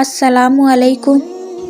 السلام علیکم۔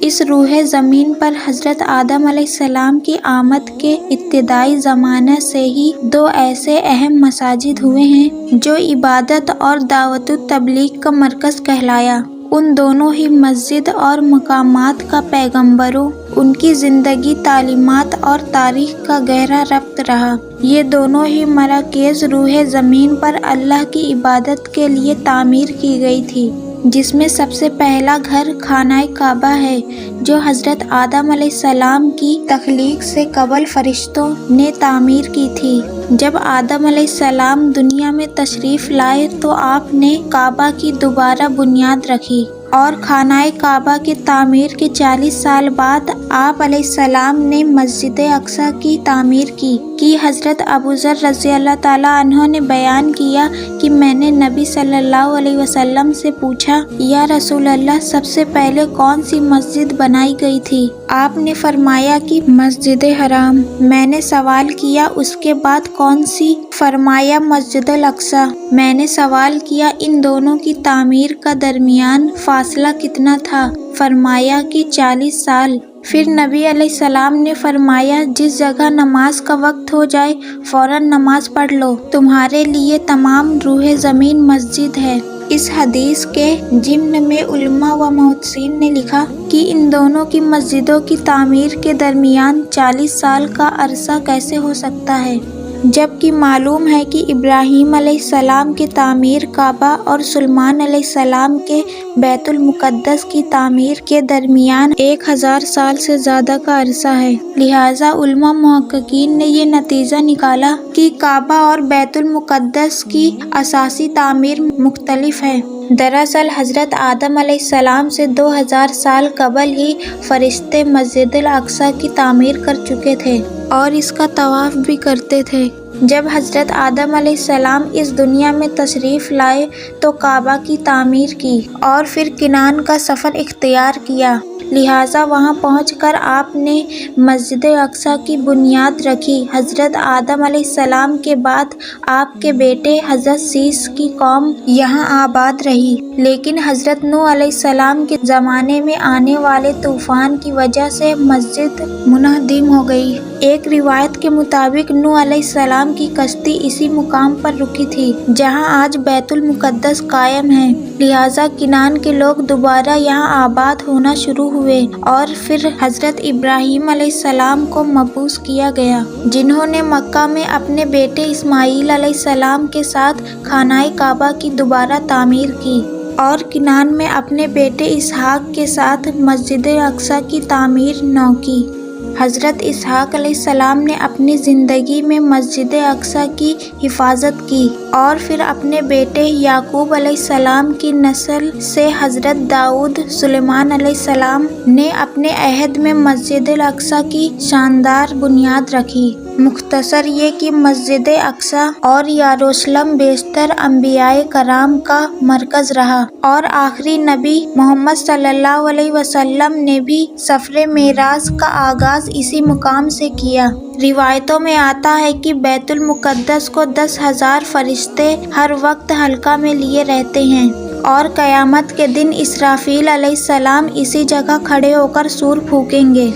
اس روح زمین پر حضرت آدم علیہ السلام کی آمد کے ابتدائی زمانے سے ہی دو ایسے اہم مساجد ہوئے ہیں جو عبادت اور دعوت و تبلیغ کا مرکز کہلایا۔ ان دونوں ہی مسجد اور مقامات کا پیغمبروں، ان کی زندگی، تعلیمات اور تاریخ کا گہرا ربط رہا۔ یہ دونوں ہی مراکز روح زمین پر اللہ کی عبادت کے لیے تعمیر کی گئی تھی، جس میں سب سے پہلا گھر خانہ کعبہ ہے جو حضرت آدم علیہ السلام کی تخلیق سے قبل فرشتوں نے تعمیر کی تھی۔ جب آدم علیہ السلام دنیا میں تشریف لائے تو آپ نے کعبہ کی دوبارہ بنیاد رکھی، اور خانہ کعبہ کی تعمیر کے 40 سال بعد آپ علیہ السلام نے مسجد اقصی کی تعمیر کی۔ حضرت ابو ذر رضی اللہ تعالیٰ عنہ نے بیان کیا کہ میں نے نبی صلی اللہ علیہ وسلم سے پوچھا، یا رسول اللہ، سب سے پہلے کون سی مسجد بنائی گئی تھی؟ آپ نے فرمایا کہ مسجد حرام۔ میں نے سوال کیا، اس کے بعد کون سی؟ فرمایا مسجد الاقصی۔ میں نے سوال کیا، ان دونوں کی تعمیر کا درمیان فاصلہ کتنا تھا؟ فرمایا کہ 40 سال۔ پھر نبی علیہ السلام نے فرمایا، جس جگہ نماز کا وقت ہو جائے فوراً نماز پڑھ لو، تمہارے لیے تمام روح زمین مسجد ہے۔ اس حدیث کے ضمن میں علماء و محدثین نے لکھا کہ ان دونوں کی مسجدوں کی تعمیر کے درمیان 40 سال کا عرصہ کیسے ہو سکتا ہے، جبکہ معلوم ہے کہ ابراہیم علیہ السلام کی تعمیر کعبہ اور سلیمان علیہ السلام کے بیت المقدس کی تعمیر کے درمیان 1000 سال سے زیادہ کا عرصہ ہے۔ لہٰذا علماء محققین نے یہ نتیجہ نکالا کہ کعبہ اور بیت المقدس کی اساسی تعمیر مختلف ہے۔ دراصل حضرت آدم علیہ السلام سے 2000 سال قبل ہی فرشتے مسجد الاقصی کی تعمیر کر چکے تھے اور اس کا طواف بھی کرتے تھے۔ جب حضرت آدم علیہ السلام اس دنیا میں تشریف لائے تو کعبہ کی تعمیر کی اور پھر کنعان کا سفر اختیار کیا، لہٰذا وہاں پہنچ کر آپ نے مسجد اقصی کی بنیاد رکھی۔ حضرت آدم علیہ السلام کے بعد آپ کے بیٹے حضرت سیس کی قوم یہاں آباد رہی، لیکن حضرت نوح علیہ السلام کے زمانے میں آنے والے طوفان کی وجہ سے مسجد منہدم ہو گئی۔ ایک روایت کے مطابق نوح علیہ السلام کی کشتی اسی مقام پر رکی تھی جہاں آج بیت المقدس قائم ہے، لہٰذا کنعان کے لوگ دوبارہ یہاں آباد ہونا شروع ہوئے، اور پھر حضرت ابراہیم علیہ السلام کو مبعوث کیا گیا، جنہوں نے مکہ میں اپنے بیٹے اسماعیل علیہ السلام کے ساتھ خانہ کعبہ کی دوبارہ تعمیر کی، اور کنعان میں اپنے بیٹے اسحاق کے ساتھ مسجد اقصی کی تعمیر نو کی۔ حضرت اسحاق علیہ السلام نے اپنی زندگی میں مسجد اقصی کی حفاظت کی، اور پھر اپنے بیٹے یعقوب علیہ السلام کی نسل سے حضرت داؤد، سلیمان علیہ السلام نے اپنے عہد میں مسجد الاقصی کی شاندار بنیاد رکھی۔ مختصر یہ کہ مسجد اقصی اور یروشلم بیشتر انبیاء کرام کا مرکز رہا، اور آخری نبی محمد صلی اللہ علیہ وسلم نے بھی سفر معراج کا آغاز اسی مقام سے کیا۔ روایتوں میں آتا ہے کہ بیت المقدس کو 10,000 فرشتے ہر وقت حلقہ میں لیے رہتے ہیں، اور قیامت کے دن اسرافیل علیہ السلام اسی جگہ کھڑے ہو کر سور پھونکیں گے۔